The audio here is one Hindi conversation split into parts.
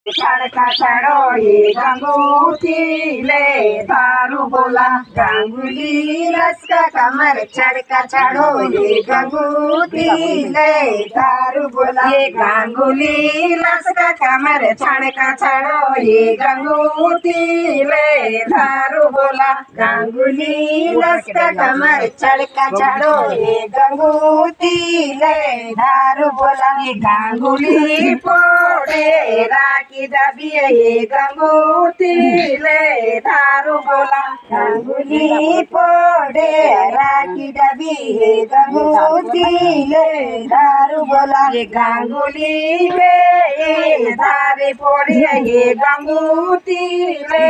छड़का छड़ो ये गंगूतीले दारू बोला गांगुली लसका कमर छड़का छड़ो ये गंगूतीले दारू बोला ये गांगुली लसका कमर छड़का छड़ो ये गंगूतीले दारू बोला गांगुली लसका कमर छड़का छड़ो ये गंगूतीले दारू बोला ये गांगुली पोड़े राखी दबिए ये गंगूतीले दारू बोला गांगुली पोड़े राखी दबिए गंगूतीले दारू बोला ये गांगुली बे धारे पोड़िए ये गंगूतीले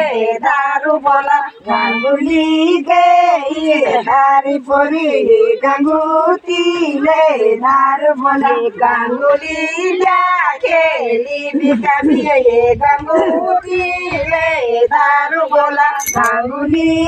दारू बोला गांगुली गई धारे पोड़िए ये गंगूतीले दारू बोला गांगुली खेली भी कभी ये गंगूतीले दारू बोला गांगुली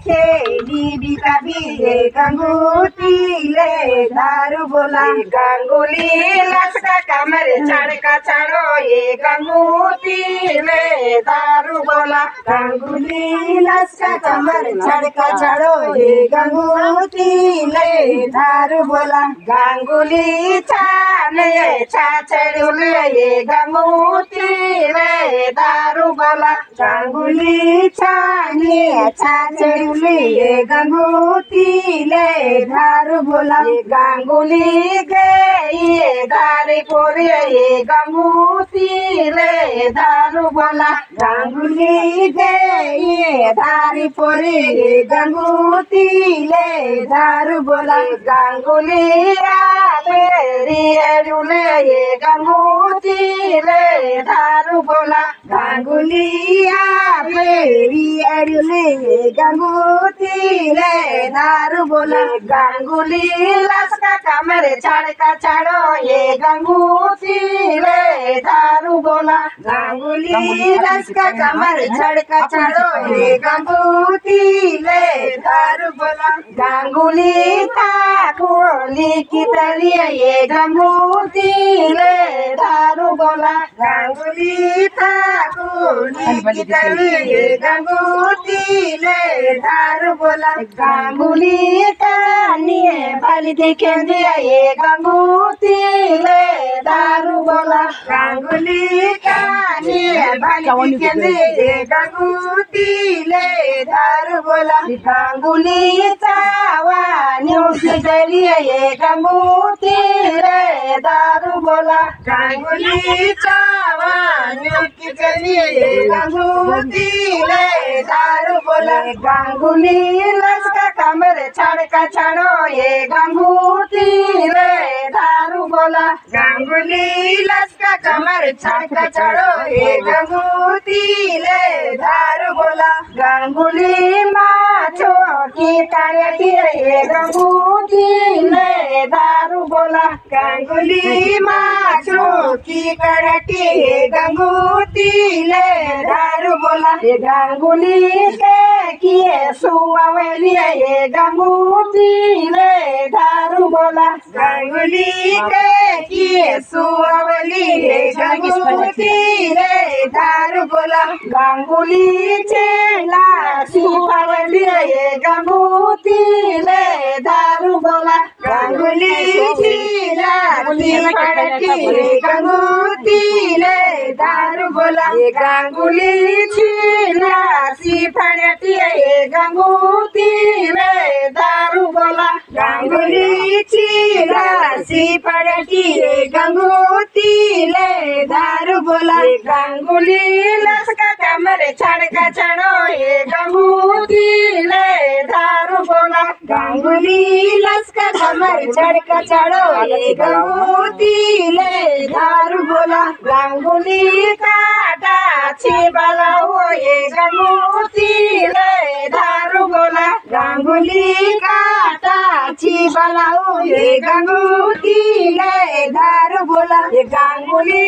खेली भी कभी ये गंगूतीले दारू बोला गांगुली लसका कमर छड़का छड़ो ये गंगूतीले दारू बोला गांगुली लसका कमर छड़का छड़ो ये गंगूतीले दारू बोला गांगुली छाने छाछड़ुले ये गंगूतीले दारू बोला गांगुली छाने छाछड़ुले ये गंगूतीले दारू बोला गांगुली गई दारी पोरी ये गंगूतीले दारू बोला गांगुली गई दारी पोरी ये गंगूतीले दारू बोला गांगुली रुले ये गंगूतीले दारू बोला गांगुली रुले ये गंगूतीले दारू बोला गांगुली लसका कमर छड़का छड़ो ये गंगूतीले दारू बोला गांगुली लसका कमर छड़का छड़ो ये गंगूतीले दारू बोला गांगुली ताकोली की तलिए ये गंगूतीले दारू बोला गांगुली ताकोली की तलिए ये गंगूतीले दारू बोला गांगुली कानिए बाली देखे दिया ये गंगूतीले दारू बोला गांगुली कानिए बाली देखे दिया ये गंगूतीले दारू बोला गांगुली चावा न्यूज़ दलिए ये गंगूतीले दारू बोला गांगुली चावा न्यूज़ दलिए ये गंगूतीले दारू बोला गांगुली लसका कमर छड़का छड़ो ये गंगूतीले दारू बोला गांगुली लसका कमर छड़का छड़ो ये गंगूतीले दारू बोला गांगुली माछो की ताड़ी ये गंगूतीले दारू बोला गांगुली माछो की करटी ये गंगूतीले दारू बोला ये गांगुली के किए सुवावेलिए ये गंगूतीले दारू बोला गांगुली के किए सुवावेली ये गंगूतीले दारू बोला गांगुली चेला सुवावेलिए ये गंगूतीले दारू बोला गांगुली चेला सुवावेलिए गंगूतीले दारू बोला ये गांगुली चेला सिफाड़िए ये गंगूतीले दारू बोला गांगुली चेला सिफाड़िए गंगूतीले दारू बोला गांगुली लसका कमर छड़का छड़ो ये गंगूतीले दारू बोला गांगुली लसका कमर छड़का छड़ो ये गंगूतीले दारू बोला गांगुली काटा छिबाला हो ये गंगूतीले दारू बोला गांगुली काटा छिबाला हो ये गंगूतीले दारू बोला ये गांगुली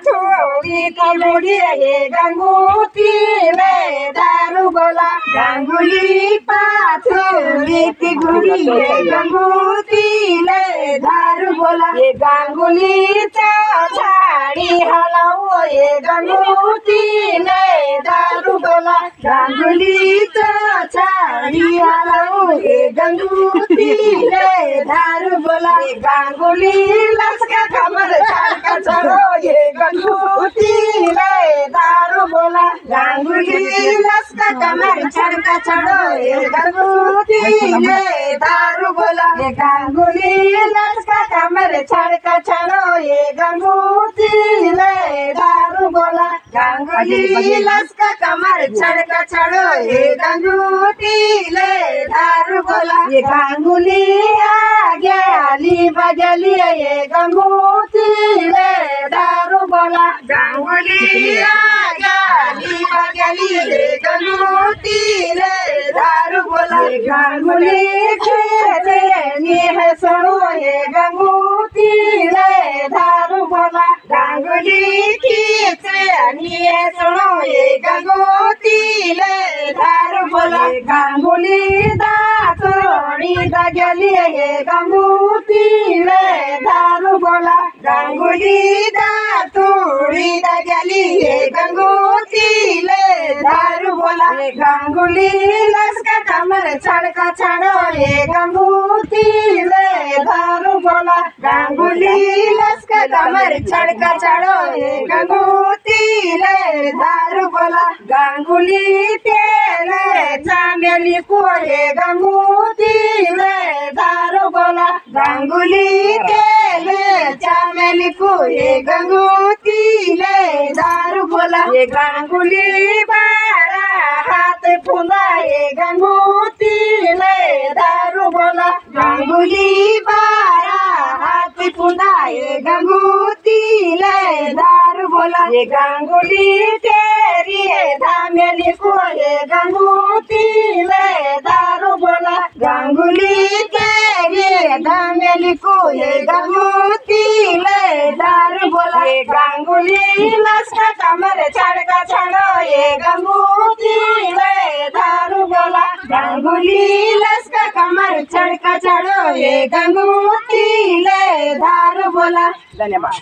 छोड़ी कमोड़ी ये गंगूतीले दारू बोला गांगुली पाथरी की गुड़ी ये गंगूतीले दारू बोला ये गांगुली छाड़ी हलाओ ये गंगूतीले दारू बोला गांगुली छाड़ी हलाओ ये गंगूतीले दारू बोला ये गांगुली लसका कमर छाड़ चढ़ो ये गंगूतीले दारू बोला गांगुली लसका कमर छड़ चढ़ो ये गंगूतीले दारू बोला ये गांगुली लसका कमर छड़ चढ़ो ये गंगूतीले दारू बोला गांगुली लसका कमर छड़ चढ़ो ये गंगूतीले दारू बोला ये गांगुली आगे आली बजली ये गंगूतीले दारू बोला गांगुली आगे आली बजली ये गंगूतीले दारू बोला गांगुली खेले नी है सुनो ये गंगूतीले दारू बोला गांगुली खींचे नी है सुनो ये गंगूतीले दारू बोला गांगुली दातुड़ी दगली ये गंगूतीले दारू बोला गांगुली दातुड़ी दगली ये गंगूतीले दारू बोला गांगुली लसका कमर छड़का छड़ो ये गंगूतीले दारू बोला गांगुली लसका कमर छड़का छड़ो ये गंगूतीले दारू बोला गांगुली तेरे चामेली को ये गंगूतीले दारू बोला गांगुली तेरे चामेली को ये गंगूतीले दारू बोला ये गांगुली बारा हाथ फुंदा ये गंगूतीले दारू बोला गांगुली बारा हाथ फुंदा ये गंगूतीले दारू बोला ये गांगुली तेरी धामेली को ये गंगूतीले दारू बोला गांगुली तेरी धामेली को ये गंगूतीले दारू बोला ये गांगुली लसका कमर छड़का छड़ो ये गंगूतीले दारू बोला गांगुली लसका कमर छड़का छड़ो ये गंगूतीले दारू बोला। धन्यवाद।